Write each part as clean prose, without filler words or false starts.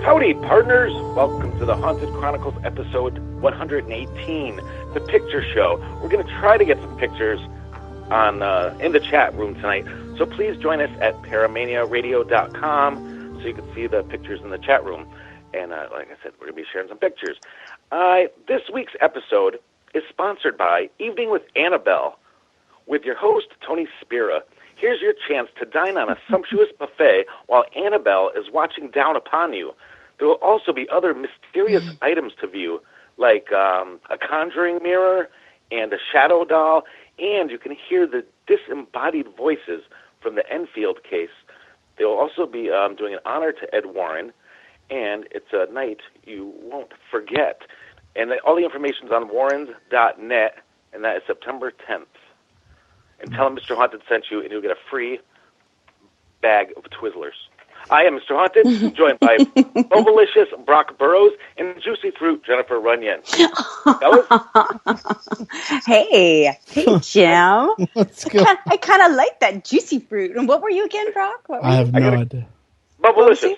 Howdy, partners! Welcome to the Haunted Chronicles episode 118, the picture show. We're going to try to get some pictures on in the chat room tonight, so please join us at paramaniaradio.com so you can see the pictures in the chat room. And like I said, we're going to be sharing some pictures. This week's episode is sponsored by Evening with Annabelle, with your host, Tony Spira. Here's your chance to dine on a sumptuous buffet while Annabelle is watching down upon you. There will also be other mysterious items to view, like a conjuring mirror and a shadow doll, and you can hear the disembodied voices from the Enfield case. They will also be doing an honor to Ed Warren, and it's a night you won't forget. And all the information is on warrens.net, and that is September 10th. And tell him Mr. Haunted sent you, and you'll get a free bag of Twizzlers. I am Mr. Haunted, joined by Bobalicious Brock Burrows and Juicy Fruit Jennifer Runyon. Fellas? Hey, Jim. Let's go. I kind of like that Juicy Fruit. And what were you again, Brock? I have no idea. Bobalicious.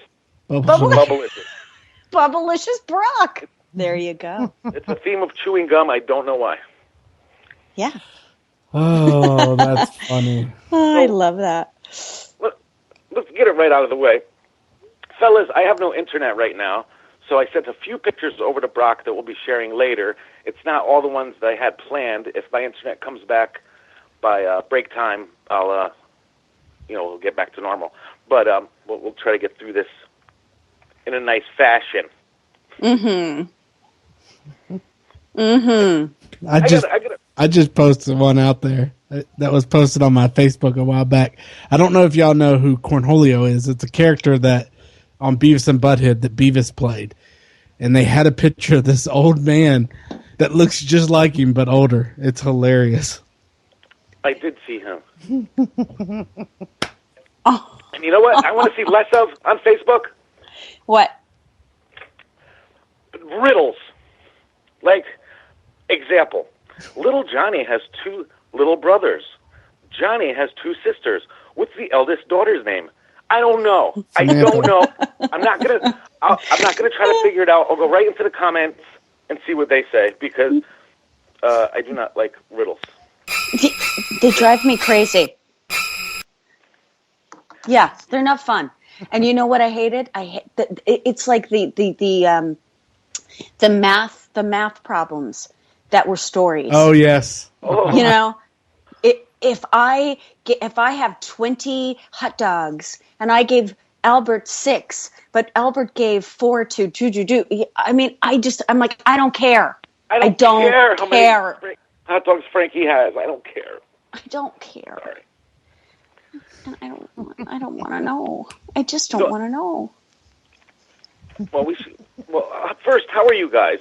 Bobalicious Brock. There you go. It's a theme of chewing gum. I don't know why. Yeah. Oh, that's funny. Oh, I love that. Let's get it right out of the way. Fellas, I have no internet right now, so I sent a few pictures over to Brock that we'll be sharing later. It's not all the ones that I had planned. If my internet comes back by break time, I'll, we'll get back to normal. But we'll try to get through this in a nice fashion. I just posted one out there that was posted on my Facebook a while back. I don't know if y'all know who Cornholio is. It's a character that on Beavis and Butthead that Beavis played. And they had a picture of this old man that looks just like him but older. It's hilarious. I did see him. Oh. And you know what I want to see less of on Facebook? What? Riddles. Like, example, little Johnny has two little brothers. Johnny has two sisters. What's the eldest daughter's name? I don't know. I don't know. I'm not gonna try to figure it out. I'll go right into the comments and see what they say, because I do not like riddles. They drive me crazy. Yeah, they're not fun. And you know what I hated? It's like the math problems that were stories. Oh yes. Oh. You know, if I have 20 hot dogs and I gave Albert 6, but Albert gave 4 to do. I mean, I'm like, I don't care. I don't care how many hot dogs Frankie has. I don't care. I don't care. Sorry. I don't want to know. I just don't want to know. Well, first, how are you guys?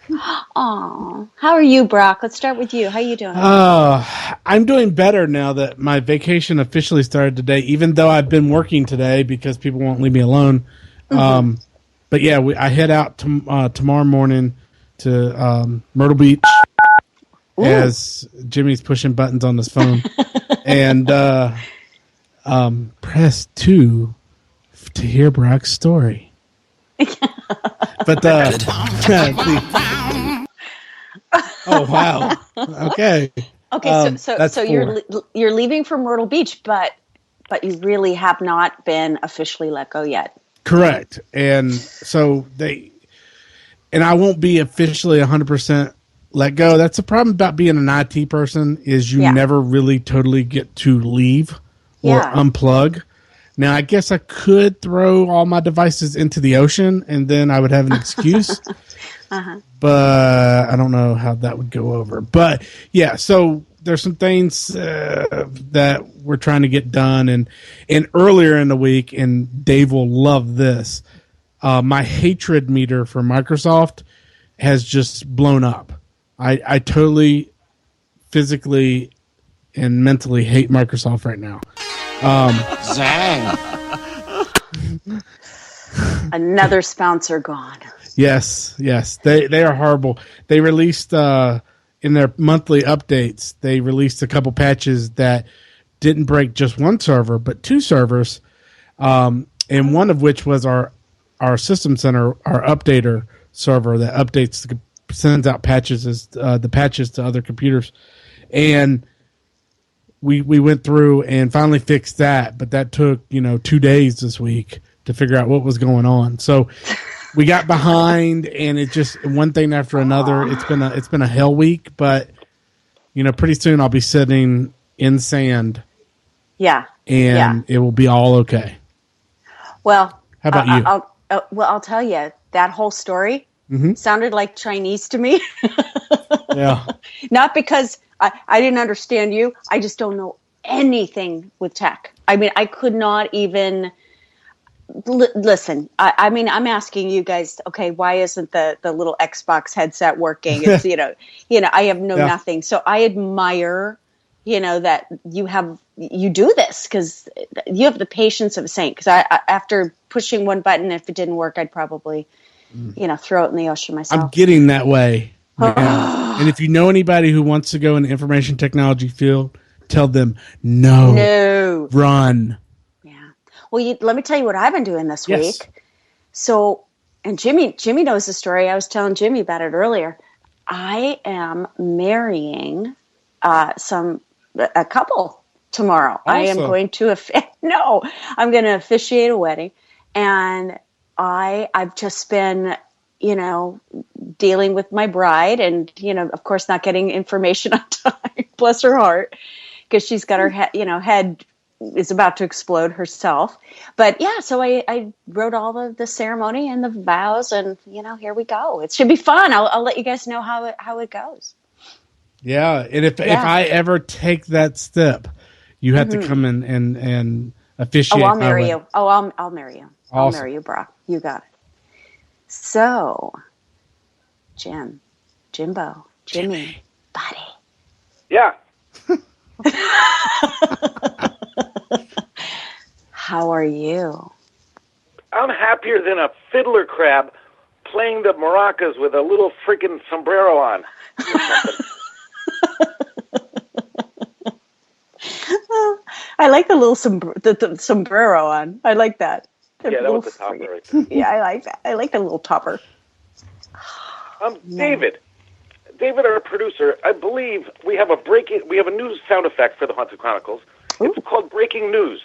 Aw, how are you, Brock? Let's start with you. How you doing? I'm doing better now that my vacation officially started today, even though I've been working today because people won't leave me alone. But yeah, I head out tomorrow morning to Myrtle Beach. Ooh. As Jimmy's pushing buttons on his phone. And press 2 to hear Brock's story. But oh wow, okay. So you're leaving for Myrtle Beach, but you really have not been officially let go yet. Correct, and so I won't be officially 100% let go. That's the problem about being an IT person, is you never really totally get to leave or unplug. Now, I guess I could throw all my devices into the ocean and then I would have an excuse. But I don't know how that would go over. But yeah, so there's some things that we're trying to get done. And earlier in the week, and Dave will love this, my hatred meter for Microsoft has just blown up. I totally physically and mentally hate Microsoft right now. Zang. Another sponsor gone. Yes. They are horrible. They released in their monthly updates, they released a couple patches that didn't break just one server, but 2 servers. And one of which was our our system center, our updater server that sends out patches the patches to other computers, and we went through and finally fixed that. But that took 2 days this week to figure out what was going on. So we got behind, and it just one thing after another. It's been a hell week, but pretty soon I'll be sitting in sand. Yeah. And it will be all okay. Well, how about you? I'll tell you, that whole story sounded like Chinese to me. Yeah. Not because I didn't understand you. I just don't know anything with tech. I mean, I could not even listen. I mean, I'm asking you guys, okay, why isn't the little Xbox headset working? It's, I have nothing. So I admire, that you do this because you have the patience of a saint. Because I after pushing one button, if it didn't work, I'd probably, throw it in the ocean myself. I'm getting that way now. And if you know anybody who wants to go in the information technology field, tell them no, run. Yeah. Well, let me tell you what I've been doing this week. So, and Jimmy knows the story. I was telling Jimmy about it earlier. I am marrying a couple tomorrow. Awesome. I am going to I'm going to officiate a wedding, and I've just been dealing with my bride, and of course not getting information on time. Bless her heart, because she's got her head is about to explode herself. But yeah, so I wrote all the ceremony and the vows, and here we go. It should be fun. I'll let you guys know how it goes. Yeah, and if I ever take that step, you have to come in and officiate. Oh, I'll marry you. Oh, I'll marry you. Awesome. I'll marry you, bro. You got it. So, Jimbo, Jimmy, buddy. Yeah. How are you? I'm happier than a fiddler crab playing the maracas with a little freaking sombrero on. I like the little the sombrero on. I like that. Yeah, that was the topper right there. Yeah, I like that. I like the little topper. David, our producer, I believe we have a news sound effect for the Haunted Chronicles. Ooh. It's called breaking news.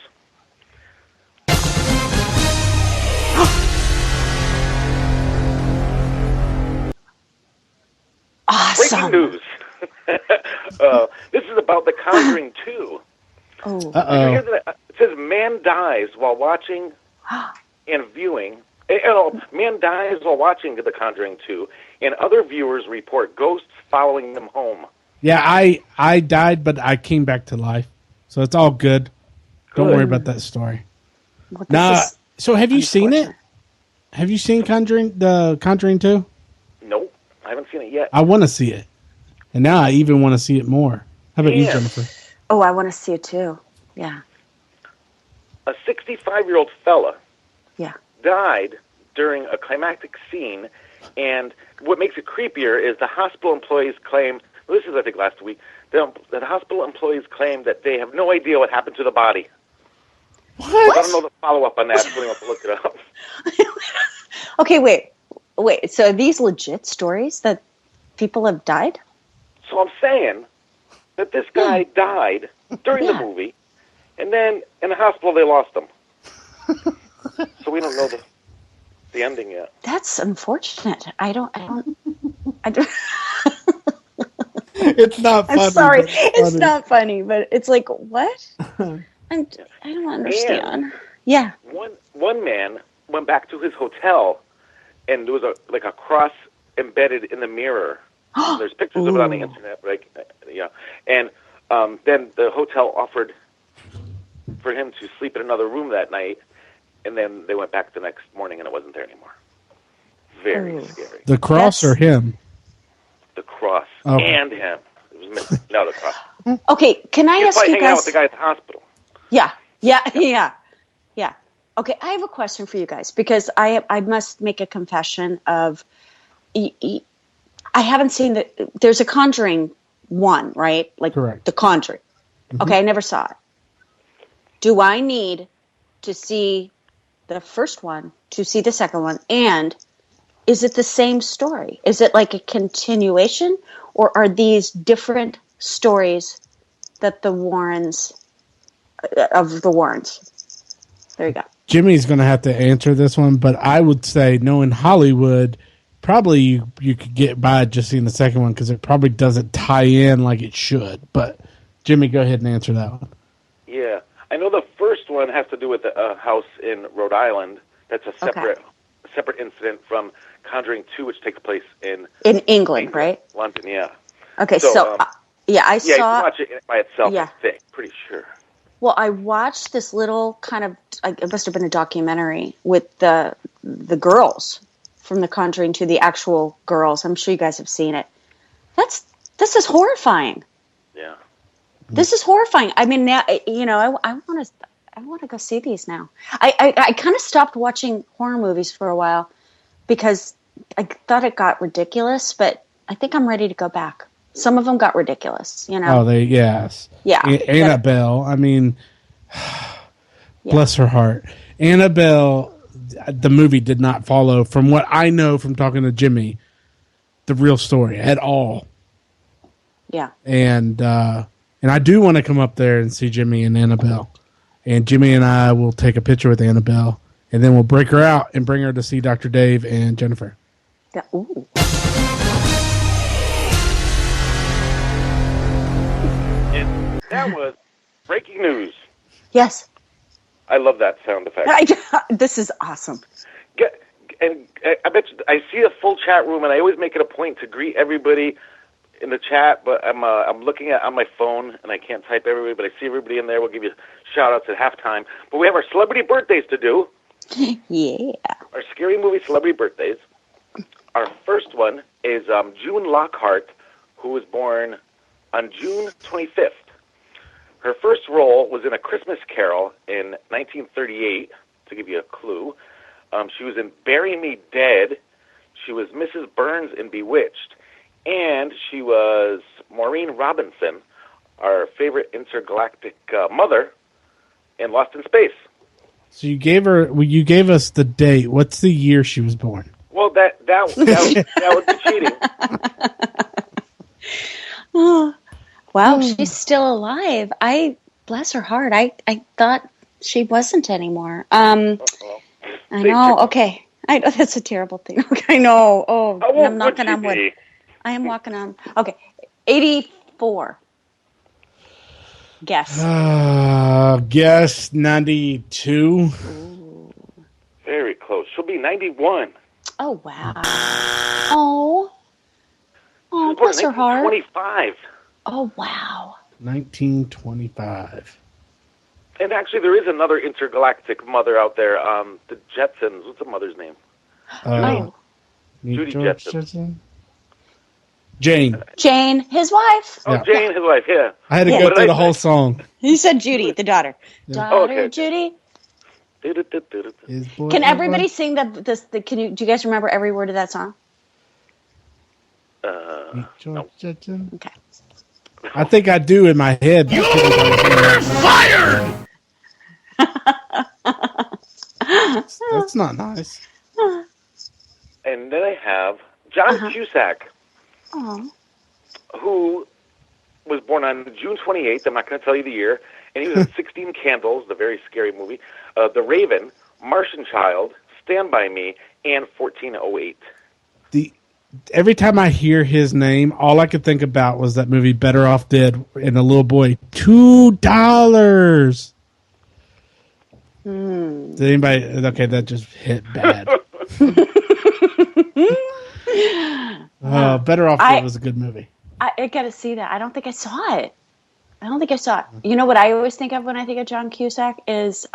Awesome. Breaking news. This is about The Conjuring 2. Oh. Uh-oh. It says man dies while watching and viewing. Man dies while watching The Conjuring 2, and other viewers report ghosts following them home. Yeah, I died, but I came back to life, so it's all good. Don't worry about that story. Well, so have you seen it? Have you seen The Conjuring 2? Nope, I haven't seen it yet. I want to see it, and now I even want to see it more. How about you, Jennifer? Oh, I want to see it too. Yeah. A 65-year-old fella died during a climactic scene, and what makes it creepier is the hospital employees claim, this is I think last week, the hospital employees claim that they have no idea what happened to the body. What? I don't know the follow-up on that, so we'll have to look it up. Okay, wait. So are these legit stories that people have died? So I'm saying that this guy died during the movie, and then in the hospital they lost him. So we don't know the ending yet. That's unfortunate. I don't. It's not funny. I'm sorry. It's not funny, but it's like, what? I don't understand. And yeah. One man went back to his hotel, and there was a cross embedded in the mirror. There's pictures of it on the internet, and then the hotel offered for him to sleep in another room that night, and then they went back the next morning, and it wasn't there anymore. Very scary. The cross or him? The cross and him. It was missing. No, the cross. Okay, can I ask you guys? Hanging out with the guy at the hospital. Yeah. Okay, I have a question for you guys, because I must make a confession of I haven't seen there's a Conjuring 1, right? Like correct. The Conjuring. Mm-hmm. Okay, I never saw it. Do I need to see the first one to see the second one? And is it the same story? Is it like a continuation, or are these different stories that the Warrens of the Warrens? There you go. Jimmy's going to have to answer this one, but I would say, knowing Hollywood, probably you could get by just seeing the second one because it probably doesn't tie in like it should. But Jimmy, go ahead and answer that one. Yeah. I know the first one has to do with a house in Rhode Island. That's a separate incident from Conjuring 2, which takes place in England, right? London, yeah. Okay, so I yeah, saw. you can watch it by itself, Yeah. I think, pretty sure. Well, I watched this little kind of, it must have been a documentary with the girls from The Conjuring 2, the actual girls. I'm sure you guys have seen it. This is horrifying. Yeah. This is horrifying. I mean, now, I want to go see these now. I kind of stopped watching horror movies for a while because I thought it got ridiculous, but I think I'm ready to go back. Some of them got ridiculous, Oh, yes. Yeah. Annabelle, I mean, bless her heart. Annabelle, the movie did not follow, from what I know from talking to Jimmy, the real story at all. Yeah. And I do want to come up there and see Jimmy and Annabelle. And Jimmy and I will take a picture with Annabelle, and then we'll break her out and bring her to see Dr. Dave and Jennifer. Yeah. Ooh. That was breaking news. Yes. I love that sound effect. This is awesome. And I bet you, I see a full chat room, and I always make it a point to greet everybody in the chat, but I'm looking at on my phone, and I can't type everybody, but I see everybody in there. We'll give you shout-outs at halftime. But we have our celebrity birthdays to do. Yeah. Our Scary Movie celebrity birthdays. Our first one is June Lockhart, who was born on June 25th. Her first role was in A Christmas Carol in 1938, to give you a clue. She was in Bury Me Dead. She was Mrs. Burns in Bewitched. And she was Maureen Robinson, our favorite intergalactic mother in Lost in Space. So you gave us the date. What's the year she was born? Well, that would be cheating. Oh, wow, she's still alive. Bless her heart. I thought she wasn't anymore. I know. Okay, I know that's a terrible thing. Okay, I know. Oh, I'm knocking on wood. I am walking on. Okay, 84. Guess. Guess 92. Ooh. Very close. She'll be 91. Oh wow. Oh, bless her heart. 25. Oh wow. 1925. And actually, there is another intergalactic mother out there. The Jetsons. What's the mother's name? Judy Jetson. Jane, his wife. Oh, yeah. Jane, his wife. Yeah. I had to go through the whole song. You said Judy, the daughter. Yeah. Daughter, okay. Judy. Can everybody sing that? Do you guys remember every word of that song? No. Okay. I think I do in my head. You're fired! That's not nice. And then I have John Cusack, who was born on June 28th. I'm not going to tell you the year. And he was in 16 Candles, the very scary movie, The Raven, Martian Child, Stand By Me, and 1408. Every time I hear his name, all I could think about was that movie Better Off Dead and the little boy, $2. Did anybody? Okay, that just hit bad. Better Off Dead was a good movie. I got to see that. I don't think I saw it. You know what I always think of when I think of John Cusack is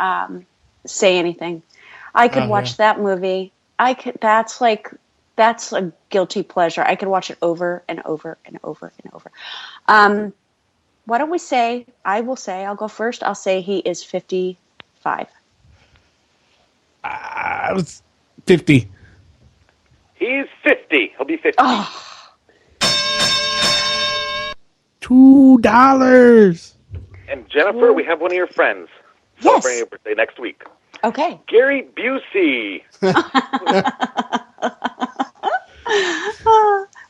Say Anything. I could watch that movie. That's a guilty pleasure. I could watch it over and over and over and over. Why don't we say, I'll go first. I'll say he is 55. I was 50. He's 50. He'll be 50. Oh. $2. And Jennifer, we have one of your friends celebrating your birthday next week. Okay. Gary Busey.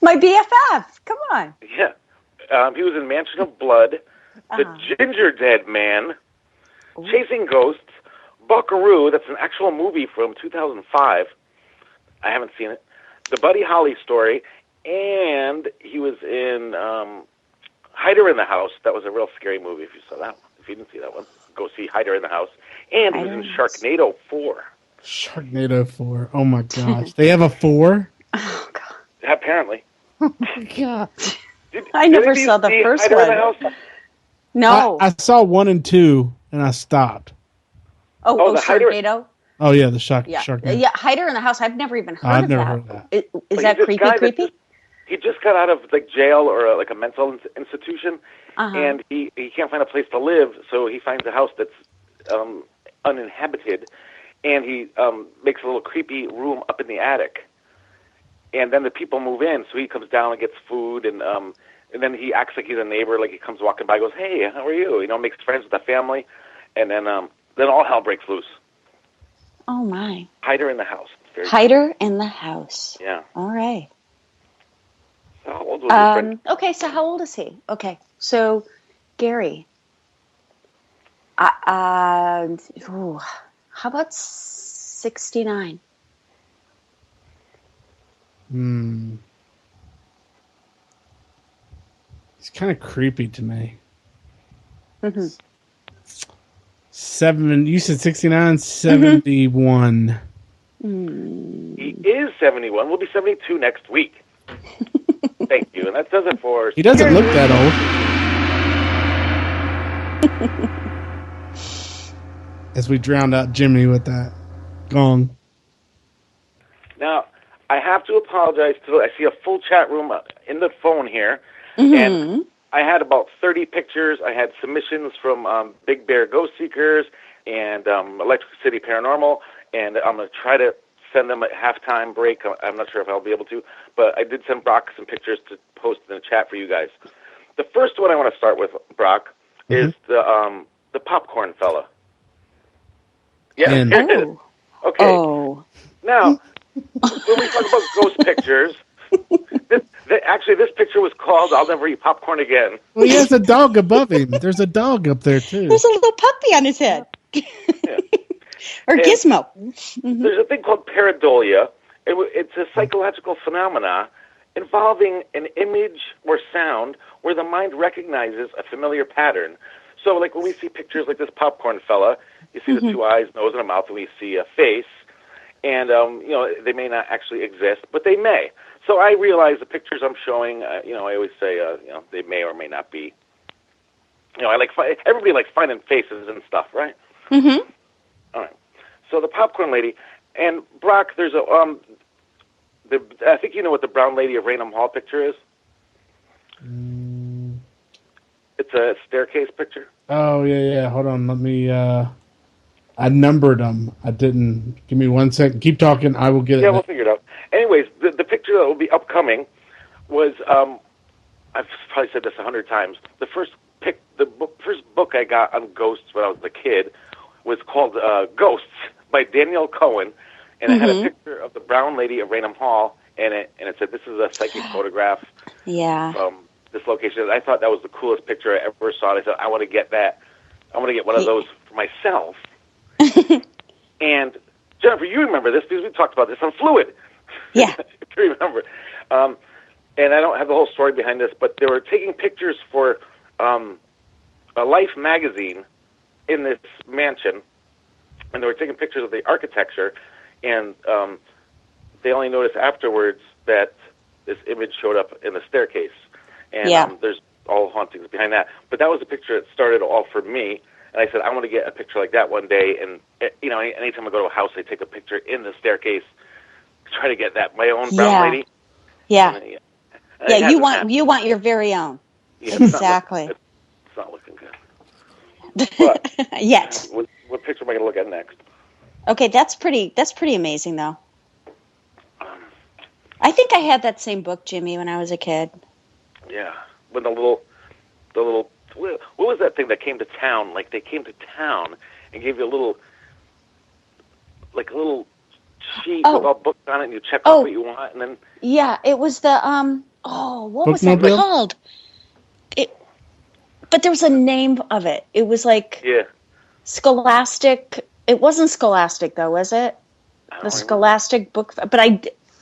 My BFF. Come on. Yeah. He was in Mansion of Blood, The Ginger Dead Man, Chasing Ghosts, Buckaroo, that's an actual movie from 2005. I haven't seen it. The Buddy Holly Story, and he was in Hider in the House. That was a real scary movie if you saw that one. If you didn't see that one, go see Hider in the House. And he was in Sharknado 4. Sharknado 4. Oh, my gosh. They have a 4? Oh, God. Apparently. Oh, my God. I never saw the first Hider one. In the House? No. I saw 1 and 2, and I stopped. Oh, Sharknado? Oh, yeah, the Sharknado. Yeah, Hider in the House. I've never even heard I've of never that. heard of that. Is that creepy? He just got out of jail or like a mental institution, and he can't find a place to live, so he finds a house that's uninhabited, and he makes a little creepy room up in the attic. And then the people move in, so he comes down and gets food, and then he acts like he's a neighbor, like he comes walking by, goes, "Hey, how are you?" Makes friends with the family, and then all hell breaks loose. Oh my! Hider in the House. Hider in the House. Yeah. All right. So how old was your friend? Okay, so how old is he? Okay, so Gary. How about 69? It's kind of creepy to me. Mm-hmm. You said 69, 71. He is 71. We'll be 72 next week. Thank you. And that does it for... He doesn't look that old. As we drowned out Jimmy with that gong. Now, I have to apologize. I see a full chat room in the phone here. And I had about 30 pictures. I had submissions from Big Bear Ghost Seekers and Electric City Paranormal. And I'm going to try to send them a halftime break. I'm not sure if I'll be able to. But I did send Brock some pictures to post in the chat for you guys. The first one I want to start with, Brock, is the popcorn fella. Yeah, here it is. Okay. Oh. Now, when we talk about ghost pictures, this picture was called "I'll Never Eat Popcorn Again." Well, he has a dog above him. There's a dog up there, too. There's a little puppy on his head. Yeah. Or Gizmo. There's a thing called pareidolia. It's a psychological phenomena involving an image or sound where the mind recognizes a familiar pattern. So, like when we see pictures like this popcorn fella, you see the two eyes, nose, and a mouth, and we see a face. And, they may not actually exist, but they may. So I realize the pictures I'm showing, I always say, they may or may not be. Everybody likes finding faces and stuff, right? Mm-hmm. All right. So the popcorn lady, and Brock, there's I think you know what the brown lady of Raynham Hall picture is? It's a staircase picture. Oh, yeah. Hold on. Let me, I numbered them. I didn't. Give me 1 second. Keep talking. I will get it. Yeah, we'll figure it out. Anyways, the picture that will be upcoming was, I've probably said this 100 times. The first book I got on ghosts when I was a kid was called Ghosts by Daniel Cohen, and it had a picture of the brown lady of Raynham Hall, and it said, "This is a psychic photograph from this location." I thought that was the coolest picture I ever saw. And I said, I want to get that. I want to get one of those for myself. And Jennifer, you remember this because we talked about this on Fluid. Yeah. If you remember. And I don't have the whole story behind this, but they were taking pictures for a Life magazine in this mansion, and they were taking pictures of the architecture, and they only noticed afterwards that this image showed up in the staircase. And there's all hauntings behind that. But that was the picture that started all for me. And I said, I want to get a picture like that one day. And, anytime I go to a house, I take a picture in the staircase, try to get that, my own brown lady. Yeah. You want your very own. Yeah, exactly. It's not looking good. But, yet. What picture am I going to look at next? Okay, that's pretty amazing, though. I think I had that same book, Jimmy, when I was a kid. Yeah, when the little, what was that thing that came to town? Like they came to town and gave you a little like a little sheet Oh. with all books on it, and you check off Oh. what you want, and then Yeah, it was the what was that Bookmobile? called? But there was a name of it. It was like yeah, Scholastic. It wasn't Scholastic though, was it? I The don't remember. Scholastic book. But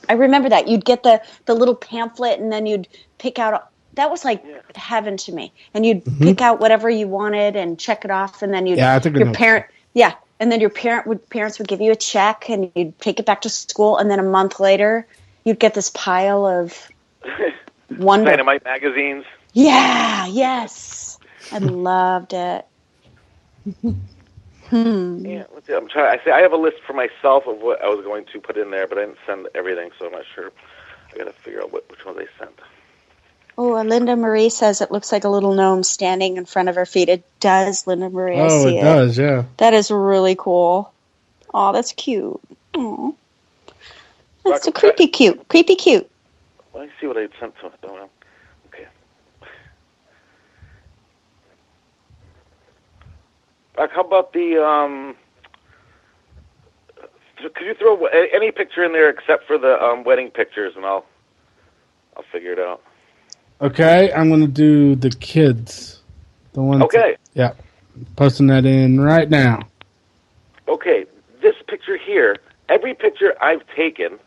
I remember that you'd get the little pamphlet, and then you'd pick out. That was like Yeah. heaven to me. And you'd Mm-hmm. pick out whatever you wanted and check it off, and then Yeah, I think I your know. parent. Yeah, and then your parents would give you a check, and you'd take it back to school, and then a month later, you'd get this pile of wonder. Dynamite magazines. Yeah. Yes. I loved it. Yeah, let's see. I'm trying. I have a list for myself of what I was going to put in there, but I didn't send everything, so I'm not sure. I got to figure out which ones I sent. Oh, Linda Marie says it looks like a little gnome standing in front of her feet. It does, Linda Marie. I see it does, yeah. That is really cool. Oh, that's cute. Oh, that's so creepy cute. Creepy cute. Let me see what I sent to it. Okay. How about the could you throw any picture in there except for the wedding pictures, and I'll figure it out. Okay, I'm going to do the kids. The ones. Okay. Yeah. Posting that in right now. Okay, this picture here, every picture I've taken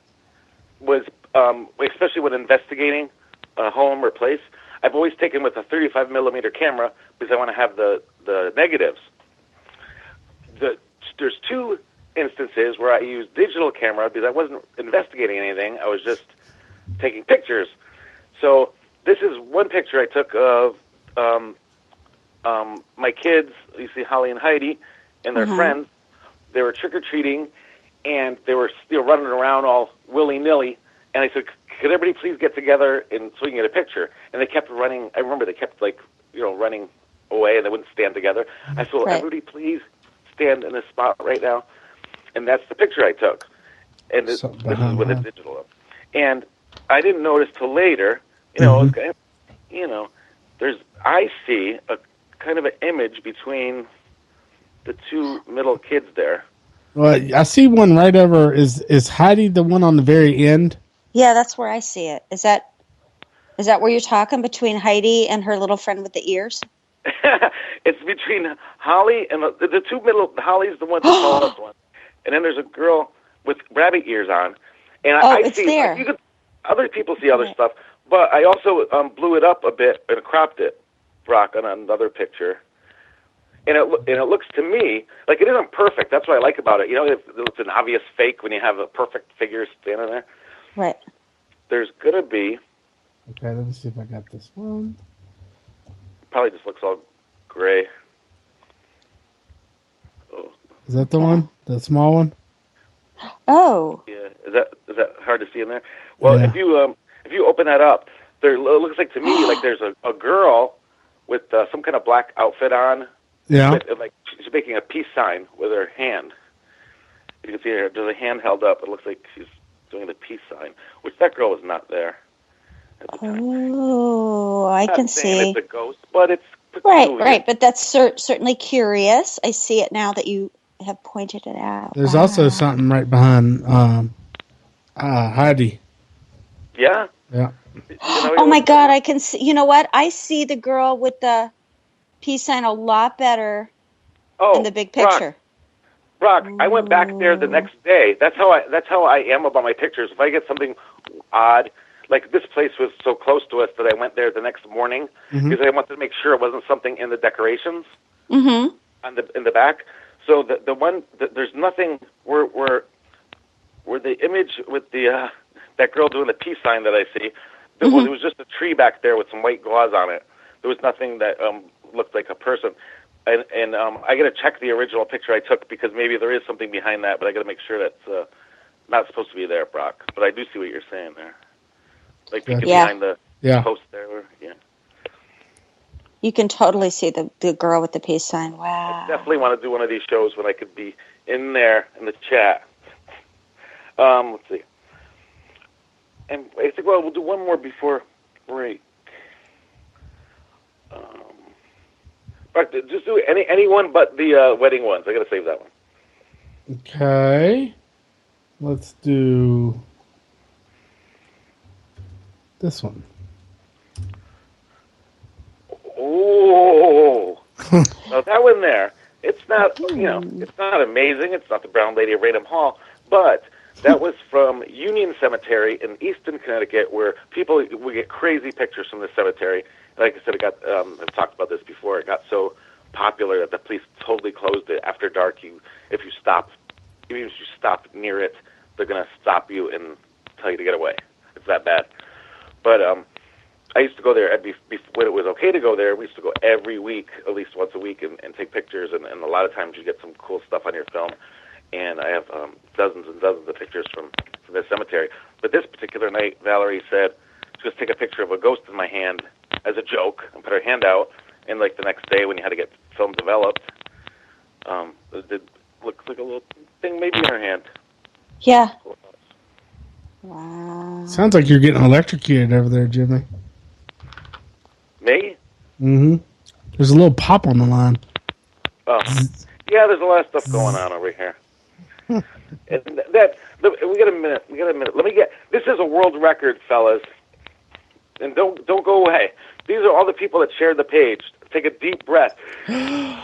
was, especially when investigating a home or place, I've always taken with a 35 millimeter camera because I want to have the negatives. There's two instances where I used digital camera because I wasn't investigating anything. I was just taking pictures. So this is one picture I took of my kids. You see Holly and Heidi and their friends. They were trick-or-treating, and they were running around all willy-nilly. And I said, could everybody please get together so we can get a picture? And they kept running. I remember they kept, running away, and they wouldn't stand together. I said, everybody please stand in this spot right now. And that's the picture I took. And this is with a digital. And I didn't notice till later, I see a kind of an image between the two middle kids there. Well, I see one right over. Is Heidi the one on the very end? Yeah, that's where I see it. Is that where you're talking, between Heidi and her little friend with the ears? It's between Holly and the two middle. Holly's the one, the tallest one, and then there's a girl with rabbit ears on. And I it's see there. Other people see other stuff, but I also blew it up a bit and cropped it, Brock, on another picture. And it looks to me like it isn't perfect. That's what I like about it. It's an obvious fake when you have a perfect figure standing there. Right. There's gonna be. Okay, let me see if I got this one. Probably just looks all gray. Oh. Is that the one? The small one? Oh. Yeah. Is that hard to see in there? Well, if you open that up, it looks like to me like there's a girl with some kind of black outfit on. Yeah. Like she's making a peace sign with her hand. You can see her. There's a hand held up. It looks like she's doing the peace sign, which that girl was not there at the time. Oh, I can see. It's a ghost, but it's peculiar. Right. But that's certainly curious. I see it now that you have pointed it out. There's also something right behind Heidi. Yeah. Yeah. Oh my God! I can see. You know what? I see the girl with the peace sign a lot better in the big picture. Brock, I went back there the next day. That's how I am about my pictures. If I get something odd, like this place was so close to us that I went there the next morning because I wanted to make sure it wasn't something in the decorations in the back. So the one there's nothing where the image with the that girl doing the peace sign that I see. It was just a tree back there with some white gauze on it. There was nothing that looked like a person. And I got to check the original picture I took because maybe there is something behind that, but I got to make sure that's not supposed to be there, Brock. But I do see what you're saying there. Like peeking behind the post there. You can totally see the girl with the peace sign. Wow. I definitely want to do one of these shows when I could be in there in the chat. Let's see. And I think, we'll do one more before break. Just do any one but the wedding ones. I got to save that one. Okay. Let's do this one. Oh, now that one there, it's not, it's not amazing. It's not the Brown Lady of Raynham Hall, but that was from Union Cemetery in Easton, Connecticut, where people would get crazy pictures from the cemetery. Like I said, it got, I've talked about this before, it got so popular that the police totally closed it. After dark, even if you stop near it, they're going to stop you and tell you to get away. It's that bad. But I used to go there when it was okay to go there. We used to go every week, at least once a week, and take pictures. And a lot of times you get some cool stuff on your film. And I have dozens and dozens of pictures from this cemetery. But this particular night, Valerie said, just take a picture of a ghost in my hand as a joke and put her hand out. And like the next day when you had to get film developed, it looked like a little thing maybe in her hand. Yeah. Wow. Sounds like you're getting electrocuted over there, Jimmy. Me? Mm-hmm. There's a little pop on the line. Oh, yeah. There's a lot of stuff going on over here. And we got a minute. Let me get. This is a world record, fellas. And don't go away. These are all the people that shared the page. Take a deep breath. If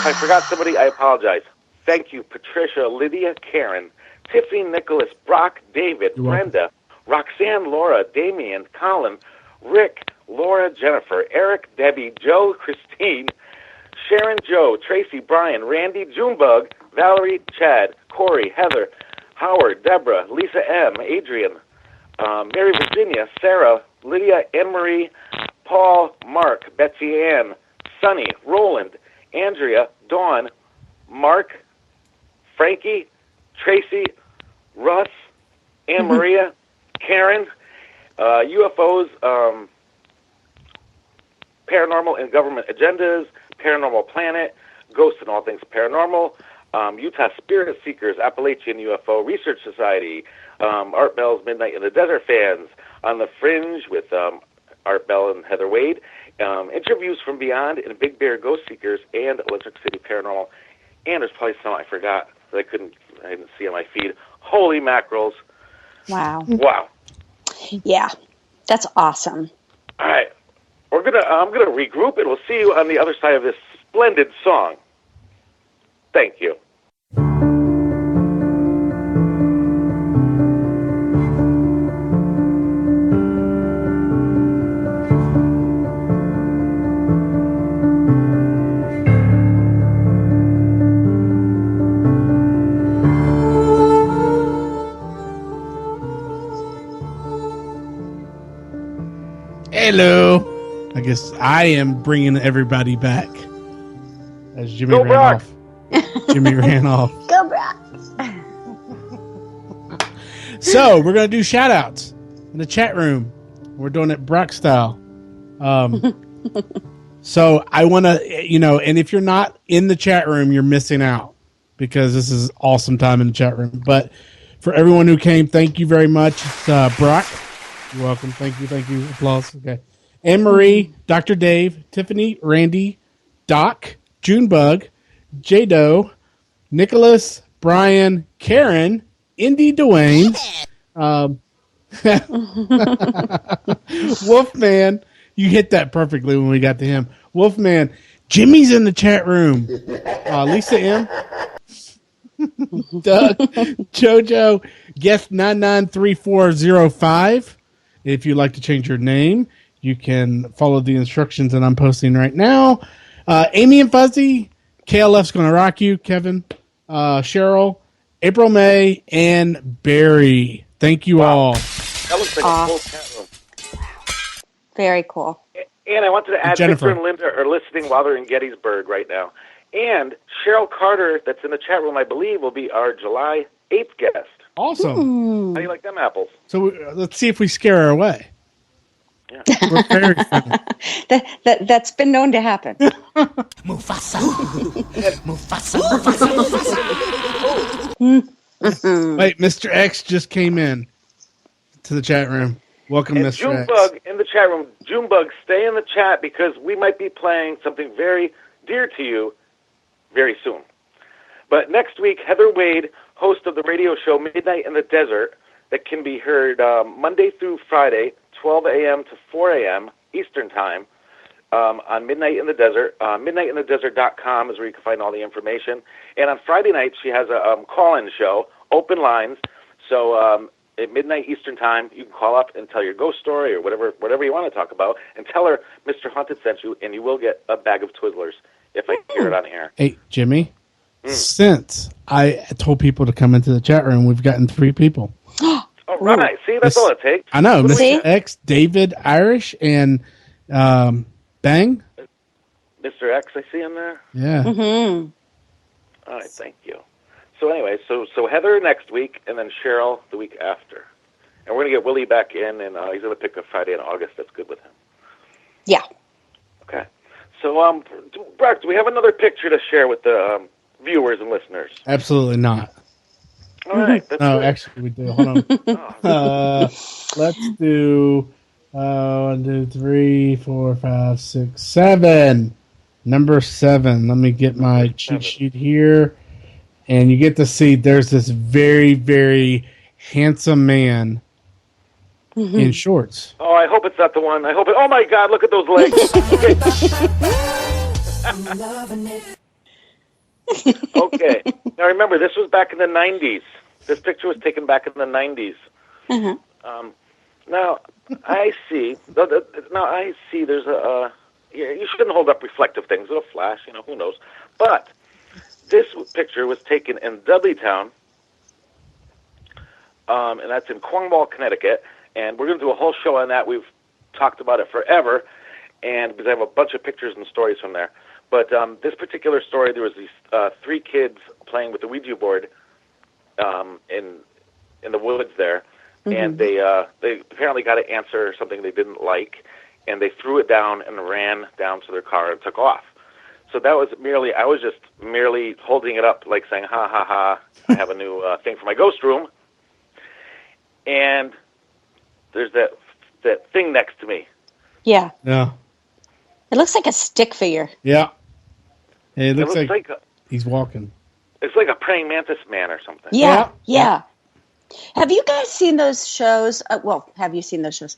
I forgot somebody, I apologize. Thank you, Patricia, Lydia, Karen, Tiffany, Nicholas, Brock, David, Brenda, Roxanne, Laura, Damien, Colin, Rick, Laura, Jennifer, Eric, Debbie, Joe, Christine, Sharon, Joe, Tracy, Brian, Randy, Junebug, Valerie, Chad, Corey, Heather, Howard, Deborah, Lisa M., Adrian, Mary Virginia, Sarah, Lydia, Anne-Marie, Paul, Mark, Betsy Ann, Sonny, Roland, Andrea, Dawn, Mark, Frankie, Tracy, Russ, Anne Maria, Karen, UFOs, Paranormal and Government Agendas, Paranormal Planet, Ghosts and All Things Paranormal, Utah Spirit Seekers, Appalachian UFO Research Society, Art Bell's Midnight in the Desert fans, On the Fringe with Art Bell and Heather Wade, Interviews from Beyond and Big Bear Ghost Seekers, and Electric City Paranormal. And there's probably some I forgot that I didn't see on my feed. Holy mackerels. Wow. Wow. Yeah. That's awesome. All right. I'm gonna regroup and we'll see you on the other side of this splendid song. Thank you. Hello. I guess I am bringing everybody back. As Jimmy Go ran Brock. off. Jimmy ran off. Go, Brock. So we're gonna do shout outs in the chat room. We're doing it Brock style. So I want to, and if you're not in the chat room, you're missing out because this is awesome time in the chat room. But for everyone who came, thank you very much. It's Brock. You're welcome. Thank you. Applause. Okay. Anne-Marie, Dr. Dave, Tiffany, Randy, Doc, Junebug, J-Do, Nicholas, Brian, Karen, Indy Dwayne, Wolfman. You hit that perfectly when we got to him. Wolfman, Jimmy's in the chat room. Lisa M, Doug, Jojo, guest 993405. If you'd like to change your name, you can follow the instructions that I'm posting right now. Amy and Fuzzy, KLF's going to rock you, Kevin, Cheryl, April May, and Barry. Thank you all. That looks like a full chat room. Very cool. And I wanted to add Jennifer. Victor and Linda are listening while they're in Gettysburg right now. And Cheryl Carter, that's in the chat room, I believe, will be our July 8th guest. Awesome. How do you like them apples? So let's see if we scare her away. Yeah. We're very funny. That's been known to happen. Mufasa. Mufasa. Wait, Mr. X just came in to the chat room. Welcome, And Mr. X. Junebug in the chat room. Junebug, stay in the chat because we might be playing something very dear to you very soon. But next week, Heather Wade, host of the radio show Midnight in the Desert, that can be heard Monday through Friday, 12 a.m. to 4 a.m. Eastern Time, on Midnight in the Desert. MidnightInTheDesert.com is where you can find all the information. And on Friday nights, she has a call-in show, open lines. So at midnight Eastern Time, you can call up and tell your ghost story or whatever you want to talk about, and tell her Mr. Haunted sent you, and you will get a bag of Twizzlers if I hear it on air. Hey, Jimmy, since I told people to come into the chat room, we've gotten 3 people. All right. See, that's all it takes. I know. Mr. X, David, Irish, and Bang. Mr. X, I see him there. Yeah. Mm-hmm. All right, thank you. So anyway, so Heather next week, and then Cheryl the week after. And we're going to get Willie back in, and he's going to pick a Friday in August. That's good with him. Yeah. Okay. So, Brock, do we have another picture to share with the viewers and listeners? Absolutely not. All right. That's No, good. actually, we do. Hold on. Let's do 1, 2, 3, 4, 5, 6, 7. Number 7. Let me get my cheat sheet here. And you get to see there's this very, very handsome man in shorts. Oh, I hope it's not the one. Oh, my God, look at those legs. Okay. Now, remember, this was back in the 90s. This picture was taken back in the 90s. Now, I see. There's a... you shouldn't hold up reflective things. It'll flash, who knows. But this picture was taken in Dudleytown, and that's in Cornwall, Connecticut. And we're going to do a whole show on that. We've talked about it forever, and because I have a bunch of pictures and stories from there. But this particular story, there was these 3 kids playing with the Ouija board in the woods there, and they apparently got to answer something they didn't like, and they threw it down and ran down to their car and took off. So that was I was just merely holding it up, like saying, ha, ha, ha, I have a new thing for my ghost room. And there's that thing next to me. Yeah. Yeah. It looks like a stick figure. Yeah. It looks like he's walking. It's like a praying mantis man or something. Yeah. Have you guys seen those shows? Have you seen those shows?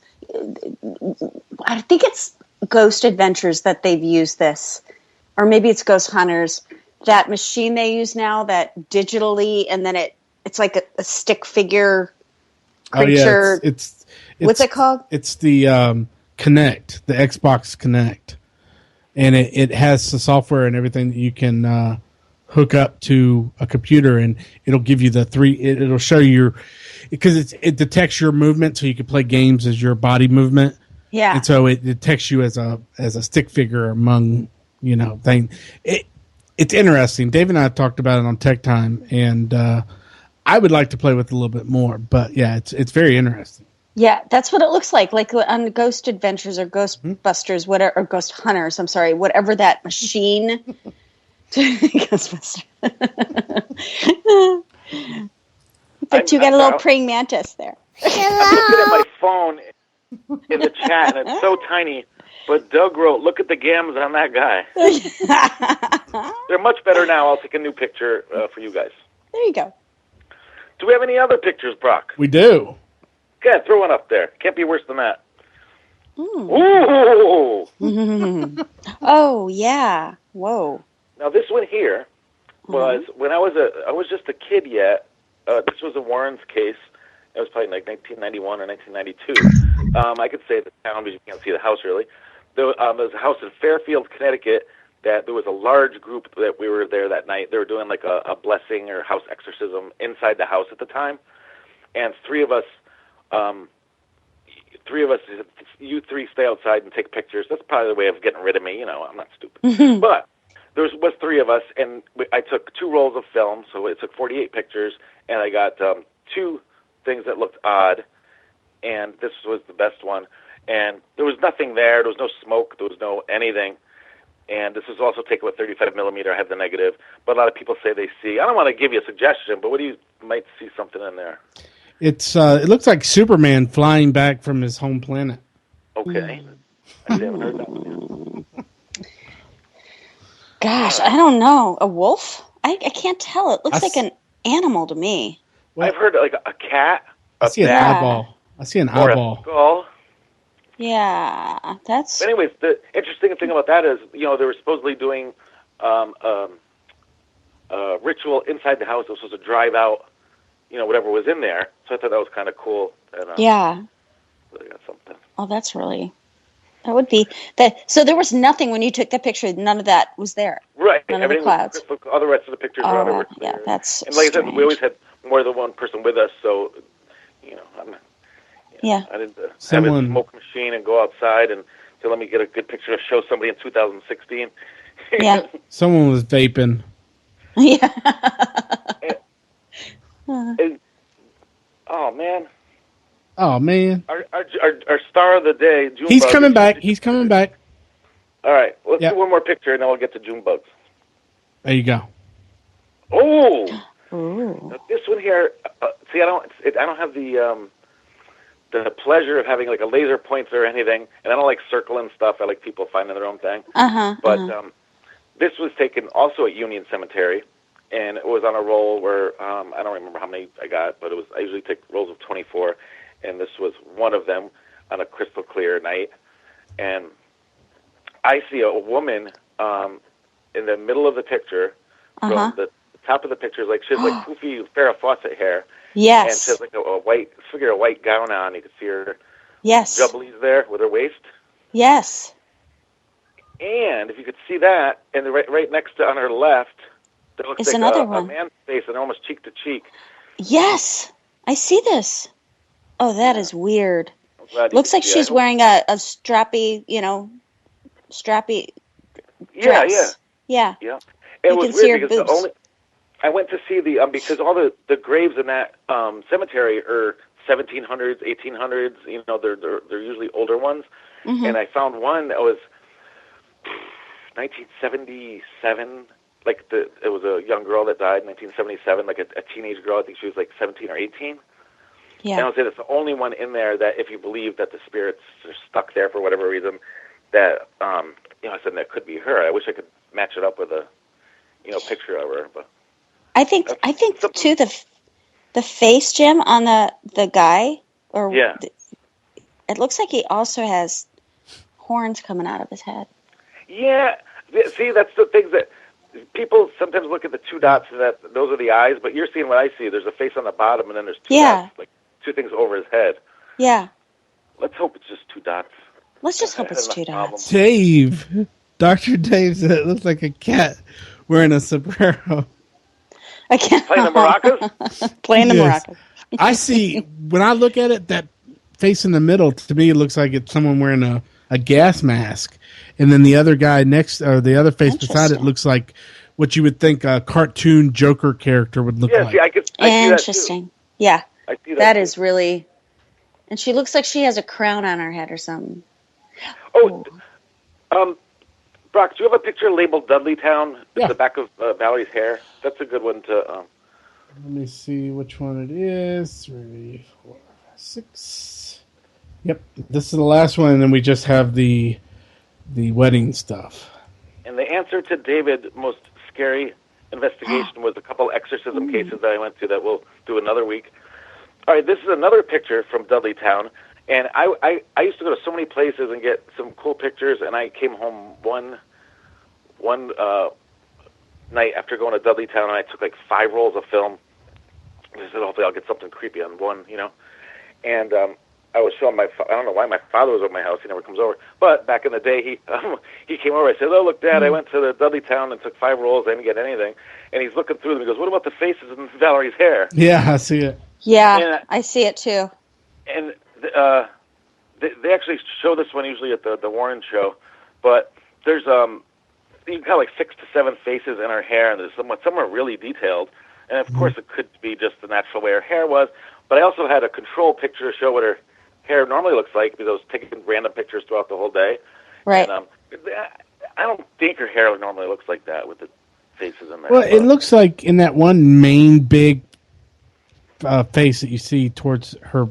I think it's Ghost Adventures that they've used this. Or maybe it's Ghost Hunters. That machine they use now, that digitally, and then it's like a stick figure creature. Oh, yeah. It's what's it called? It's the Kinect, the Xbox Kinect. And it has the software and everything that you can hook up to a computer, and it'll give you it'll show you because it detects your movement, so you can play games as your body movement. Yeah. And so it detects you as a stick figure among, thing. It's interesting. Dave and I have talked about it on Tech Time, and I would like to play with it a little bit more, but yeah, it's very interesting. Yeah, that's what it looks like on Ghost Adventures or Ghostbusters, whatever, or Ghost Hunters. I'm sorry, whatever that machine. Ghostbusters. But you got a little praying mantis there. I'm looking at my phone in the chat, and it's so tiny. But Doug wrote, "Look at the gams on that guy." They're much better now. I'll take a new picture for you guys. There you go. Do we have any other pictures, Brock? We do. Yeah, throw one up there. Can't be worse than that. Ooh. Oh, yeah. Whoa. Now, this one here was when I was just a kid yet. This was a Warren's case. It was probably like 1991 or 1992. I could say the town, but you can't see the house really. There was a house in Fairfield, Connecticut, that there was a large group that we were there that night. They were doing like a blessing or house exorcism inside the house at the time. And three of us, you 3 stay outside and take pictures. That's probably the way of getting rid of me. I'm not stupid. But there was 3 of us, and I took 2 rolls of film, so it took 48 pictures, and I got 2 things that looked odd, and this was the best one. And there was nothing there. There was no smoke. There was no anything. And this was also taken with 35 millimeter. I had the negative. But a lot of people say they see. I don't want to give you a suggestion, but you might see something in there. It looks like Superman flying back from his home planet. Okay. I haven't heard that one yet. Gosh, I don't know. A wolf? I can't tell. It looks like an animal to me. Well, I've heard like a cat, I a see an bat, eyeball. I see an or eyeball. a skull. Yeah, that's... But anyways, the interesting thing about that is, they were supposedly doing a ritual inside the house that was supposed to drive out, whatever was in there. So I thought that was kind of cool. And, yeah. really got something. Oh, that's really... That would be... So there was nothing when you took that picture. None of that was there. Right. None Everything of the clouds. was all the rest of the pictures around it were clear. Yeah, that's And like strange. I said, we always had more than one person with us, so, Yeah. I didn't have a smoke machine and go outside and to let me get a good picture to show somebody in 2016. Yeah. Someone was vaping. Yeah. Oh, man. Oh, man. Our star of the day, Junebug. He's coming back. He's coming back. All right. Let's do one more picture, and then we'll get to Junebugs. There you go. Oh! Ooh. Now, this one here, see, I don't have the pleasure of having like a laser pointer or anything, and I don't like circling stuff. I like people finding their own thing. But this was taken also at Union Cemetery, and it was on a roll where I don't remember how many I got, but I usually take rolls of 24, and this was one of them on a crystal clear night. And I see a woman in the middle of the picture. From the top of the picture, like she has like poofy Farrah Fawcett hair. Yes. And she has like a white gown on. You can see her jubblies there with her waist. Yes. And if you could see that, and right next to on her left, there looks like another a one. man's face, and almost cheek to cheek. Yes, I see this. Oh, that is weird. Looks like she's it. wearing a strappy, strappy dress. Yeah. It was weird because I went to see because all the graves in that cemetery are 1700s, 1800s. They're usually older ones, and I found one that was 1977. Like it was a young girl that died in 1977, like a teenage girl. I think she was like 17 or 18. Yeah. And I would say that's the only one in there that, if you believe that the spirits are stuck there for whatever reason, that I said that could be her. I wish I could match it up with a picture of her, but I think too the face, Jim, on the guy, it looks like he also has horns coming out of his head. Yeah, see, that's the things that people sometimes look at the two dots and that those are the eyes, but you're seeing what I see. There's a face on the bottom, and then there's two dots, like two things over his head. Yeah. Let's hope it's just two dots. Let's just hope it's two dots. Dave, Dr. Dave said it looks like a cat wearing a sombrero. I can't. Playing the maracas? Playing the maracas. I see, when I look at it, that face in the middle, to me, it looks like it's someone wearing a gas mask. And then the other guy the other face beside it looks like what you would think a cartoon Joker character would look like. Yeah, I see Interesting. that too. Yeah. I see that is really... And she looks like she has a crown on her head or something. Oh, Brock, do you have a picture labeled Dudleytown at the back of Valerie's hair? That's a good one to... Let me see which one it is. 3, 4, 6. Yep, this is the last one, and then we just have the wedding stuff. And the answer to David's most scary investigation was a couple exorcism cases that I went to that we'll do another week. All right, this is another picture from Dudleytown, and I used to go to so many places and get some cool pictures, and I came home one night after going to Dudleytown, and I took like 5 rolls of film. I said, hopefully I'll get something creepy on one, And I was showing I don't know why my father was at my house. He never comes over. But back in the day, he came over. I said, oh, look, Dad, I went to the Dudleytown and took 5 rolls. I didn't get anything. And he's looking through them. He goes, what about the faces in Valerie's hair? Yeah, I see it. Yeah, I see it too. And they actually show this one usually at the Warren show. But there's you got like 6 to 7 faces in her hair, and there's some are really detailed. And of course, it could be just the natural way her hair was. But I also had a control picture to show what her hair normally looks like, because I was taking random pictures throughout the whole day. Right. And, I don't think her hair normally looks like that with the faces in there. Well, it looks like in that one main big face that you see towards her,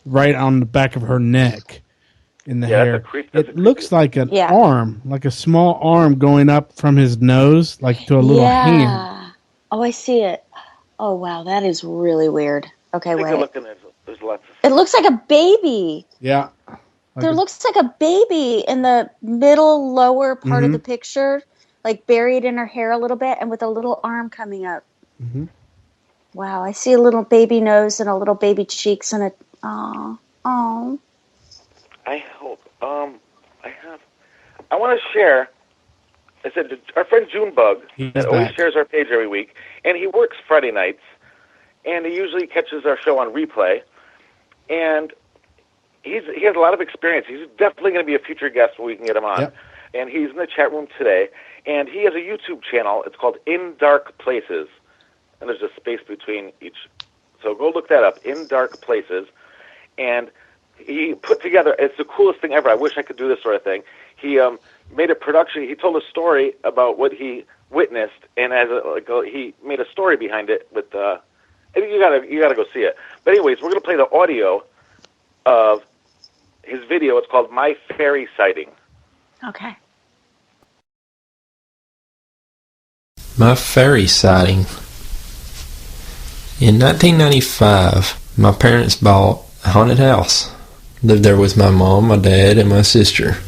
right on the back of her neck in the hair. It looks like an arm, like a small arm going up from his nose, like to a little hand. Oh, I see it. Oh, wow, that is really weird. Okay, Take a wait. look, and there's lots of It stuff. looks like a baby. Yeah. There looks like a baby in the middle lower part of the picture, like buried in her hair a little bit and with a little arm coming up. Mm-hmm. Wow, I see a little baby nose and a little baby cheeks and a oh. I hope. I want to share. I said our friend Junebug that always shares our page every week, and he works Friday nights, and he usually catches our show on replay, and he has a lot of experience. He's definitely going to be a future guest when we can get him on. Yep. And he's in the chat room today, and he has a YouTube channel. It's called In Dark Places, and there's a space between each. So go look that up, In Dark Places, and he put together, it's the coolest thing ever. I wish I could do this sort of thing. He made a production. He told a story about what he witnessed, and he made a story behind it. With you gotta go see it. But anyways, we're gonna play the audio of his video. It's called My Fairy Sighting. Okay. My fairy sighting. In 1995, my parents bought a haunted house. Lived there with my mom, my dad, and my sister.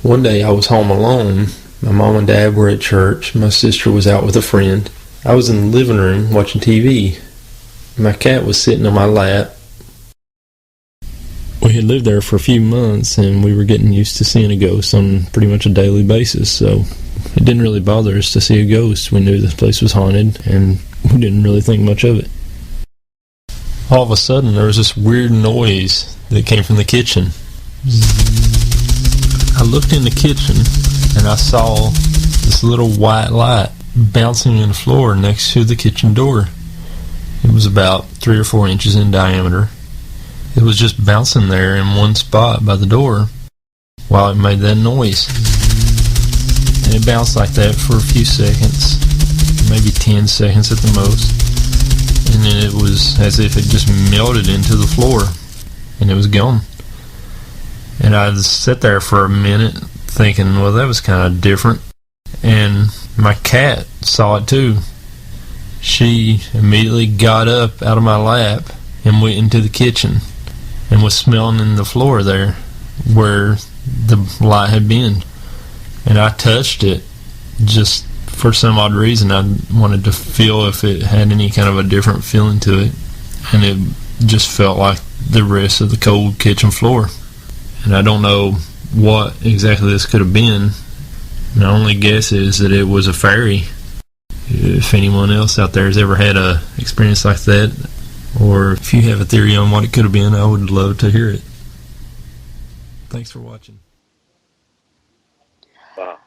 One day I was home alone. My mom and dad were at church. My sister was out with a friend. I was in the living room watching TV. My cat was sitting on my lap. We had lived there for a few months, and we were getting used to seeing a ghost on pretty much a daily basis, so it didn't really bother us to see a ghost. We knew this place was haunted, and we didn't really think much of it. All of a sudden, there was this weird noise that came from the kitchen. I looked in the kitchen, and I saw this little white light bouncing on the floor next to the kitchen door. It was about 3 or 4 inches in diameter. It was just bouncing there in one spot by the door while it made that noise. And it bounced like that for a few seconds, maybe 10 seconds at the most. And then it was as if it just melted into the floor, and it was gone. And I just sat there for a minute thinking, well, that was kind of different. And my cat saw it too. She immediately got up out of my lap and went into the kitchen and was smelling in the floor there where the light had been. And I touched it just for some odd reason. I wanted to feel if it had any kind of a different feeling to it. And it just felt like the rest of the cold kitchen floor. And I don't know what exactly this could have been. My only guess is that it was a fairy. If anyone else out there has ever had a experience like that, or if you have a theory on what it could have been, I would love to hear it. Thanks for watching. Wow.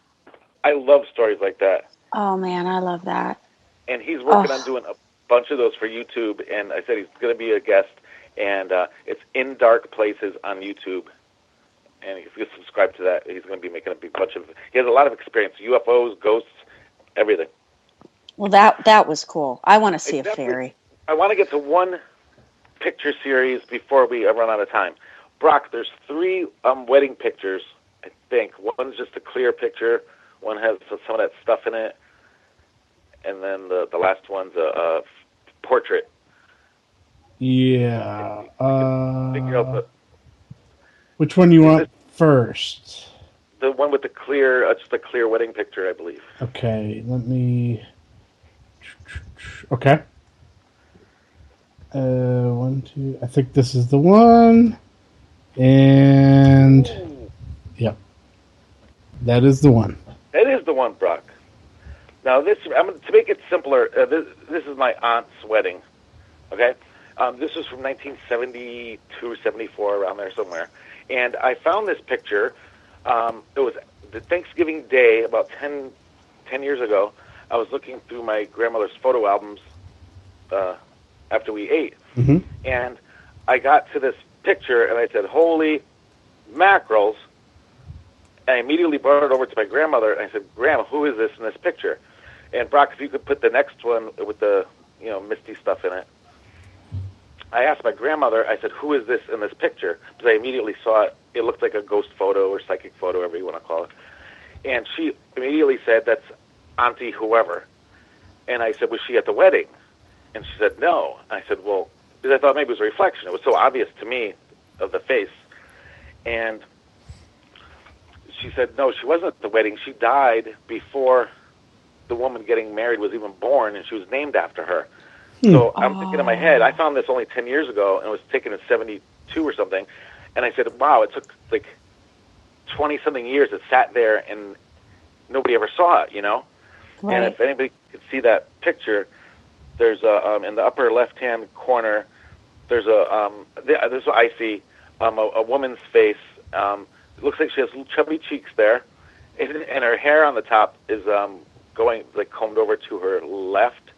I love stories like that. Oh, man, I love that. And he's working on doing a bunch of those for YouTube, and I said he's going to be a guest, and it's In Dark Places on YouTube. And if you subscribe to that, he's going to be making a big bunch of... He has a lot of experience, UFOs, ghosts, everything. Well, that was cool. I want to see a fairy. I want to get to one picture series before we run out of time. Brock, there's 3 wedding pictures, I think. One's just a clear picture. One has some of that stuff in it. And then the last one's a portrait. Yeah. Figure out which one you want first? The one with the clear, just a clear wedding picture, I believe. Okay, let me... Okay. 1, 2... I think this is the one. And... Yep. That is the one. That is the one, Brock. Now, to make it simpler, this is my aunt's wedding, okay? This was from 1972, 74, around there somewhere. And I found this picture. It was the Thanksgiving Day, about 10 years ago. I was looking through my grandmother's photo albums after we ate. Mm-hmm. And I got to this picture, and I said, holy mackerels. I immediately brought it over to my grandmother, and I said, Grandma, who is this in this picture? And Brock, if you could put the next one with the misty stuff in it. I asked my grandmother, I said, who is this in this picture? Because I immediately saw it. It looked like a ghost photo or psychic photo, whatever you want to call it. And she immediately said, that's Auntie whoever. And I said, was she at the wedding? And she said, no. I said, well, because I thought maybe it was a reflection. It was so obvious to me of the face. And she said, no, she wasn't at the wedding. She died before the woman getting married was even born, and she was named after her. So I'm thinking in my head, I found this only 10 years ago, and it was taken in 72 or something. And I said, wow, it took like 20-something years. It sat there, and nobody ever saw it, you know? Right. And if anybody could see that picture, there's a in the upper left-hand corner, there's this is what I see, a woman's face. It looks like she has little chubby cheeks there, and her hair on the top is going like combed over to her left,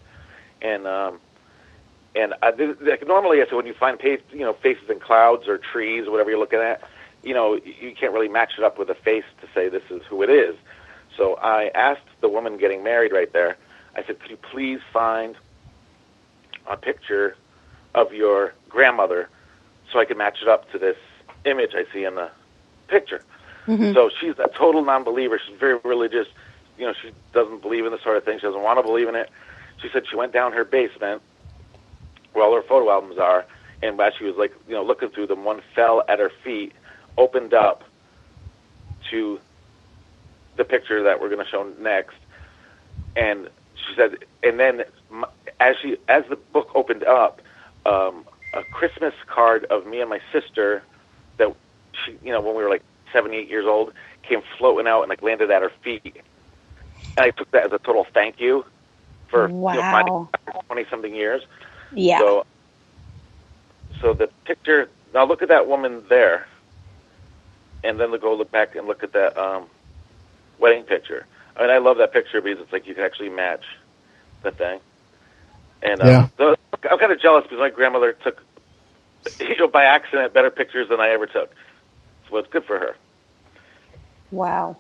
and like normally I said when you find faces in clouds or trees or whatever you're looking at, you can't really match it up with a face to say this is who it is. So I asked the woman getting married right there. I said, could you please find a picture of your grandmother so I can match it up to this image I see in the picture. Mm-hmm. So she's a total non-believer. She's very religious. She doesn't believe in this sort of thing. She doesn't want to believe in it. She said she went down her basement where all her photo albums are, and as she was looking through them, one fell at her feet, opened up to the picture that we're going to show next, and she said, and then as the book opened up, a Christmas card of me and my sister that she, when we were like 7, 8 years old, came floating out and landed at her feet. And I took that as a total thank you for finding 20-something years. Yeah. So the picture, now look at that woman there, and then go look back and look at that wedding picture. I mean, I love that picture because it's like you can actually match the thing. And so I'm kind of jealous because my grandmother took, by accident, better pictures than I ever took. So it's good for her. Wow.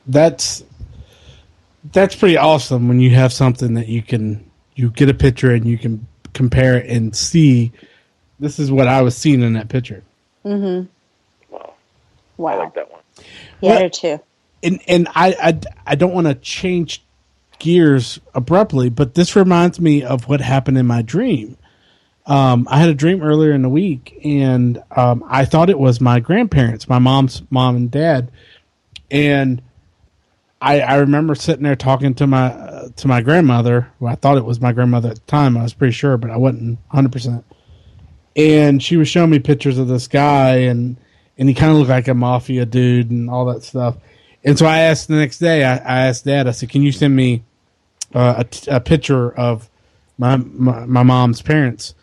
That's pretty awesome when you have something that you get a picture and you can compare it and see this is what I was seeing in that picture. Mm-hmm. Wow. I like that one. Yeah, I do too. And I don't want to change gears abruptly, but this reminds me of what happened in my dream. I had a dream earlier in the week, and I thought it was my grandparents, my mom's mom and dad, and I remember sitting there talking to my grandmother. Well, I thought it was my grandmother at the time. I was pretty sure, but I wasn't 100%. And she was showing me pictures of this guy, and he kind of looked like a mafia dude and all that stuff. And so I asked the next day, I asked Dad, I said, can you send me a picture of my mom's parents?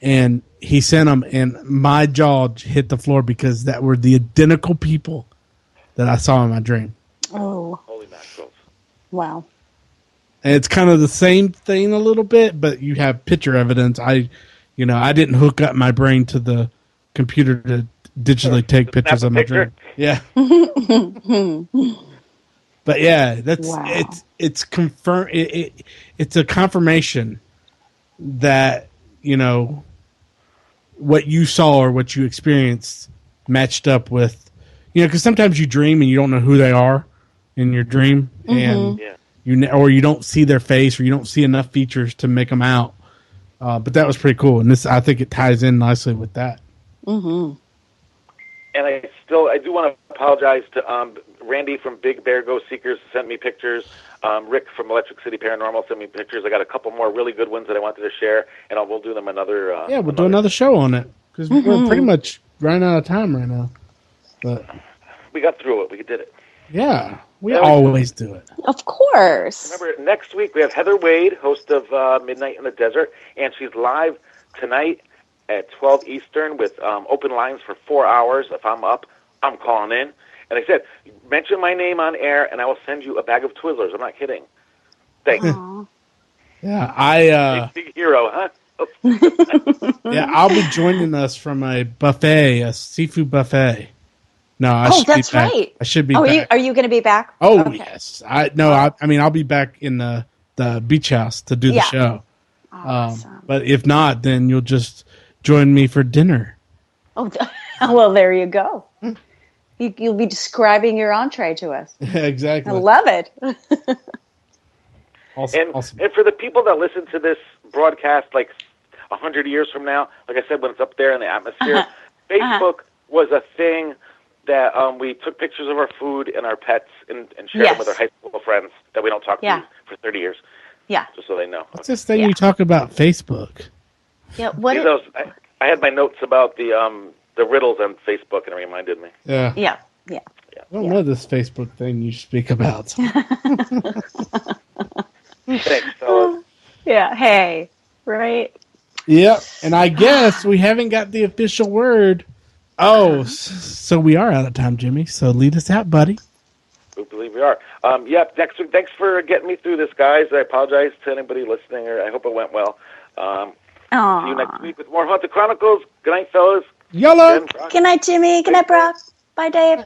And he sent them, and my jaw hit the floor because that were the identical people that I saw in my dream. Oh. Holy mackerels. Wow. And it's kind of the same thing a little bit, but you have picture evidence. I didn't hook up my brain to the computer to digitally take pictures of my dream. Yeah. But yeah, that's it's confirm it's a confirmation that what you saw or what you experienced matched up with because sometimes you dream and you don't know who they are in your dream, and you don't see their face or you don't see enough features to make them out. But that was pretty cool, and I think it ties in nicely with that. Mm-hmm. And I do want to apologize to Randy from Big Bear Ghost Seekers sent me pictures. Rick from Electric City Paranormal sent me pictures. I got a couple more really good ones that I wanted to share, and we'll do them another. We'll do another show on it because we're pretty much running out of time right now. But we got through it. We did it. Yeah, we always do it. Of course. Remember, next week we have Heather Wade, host of Midnight in the Desert, and she's live tonight at 12 Eastern with open lines for 4 hours. If I'm up, I'm calling in. And I said, mention my name on air, and I will send you a bag of Twizzlers. I'm not kidding. Thanks. Yeah, big hero, huh? Yeah, I'll be joining us from a buffet, a seafood buffet. No, I should that's be back. right. I should be back. Are you going to be back? Oh, okay. Yes. I'll be back in the beach house to do the show. Awesome. But if not, then you'll just join me for dinner. Oh, well, there you go. You'll be describing your entree to us. Exactly. I love it. Awesome. And for the people that listen to this broadcast, like 100 years from now, like I said, when it's up there in the atmosphere, Facebook was a thing that we took pictures of our food and our pets and shared them with our high school friends that we don't talk to for 30 years. Yeah. Just so they know. What's this thing you talk about Facebook? Yeah. What? I had my notes about the riddles on Facebook, and it reminded me. Yeah. Yeah. I don't know this Facebook thing you speak about. Thanks, fellas. Yeah. Hey. Right. Yep. And I guess we haven't got the official word. Oh, so we are out of time, Jimmy. So lead us out, buddy. We believe we are. Next week, thanks for getting me through this, guys. I apologize to anybody listening, or I hope it went well. See you next week with more Haunted Chronicles. Good night, fellas. YOLO. Good night, Jimmy. Good night, Brock. Bye, Dave.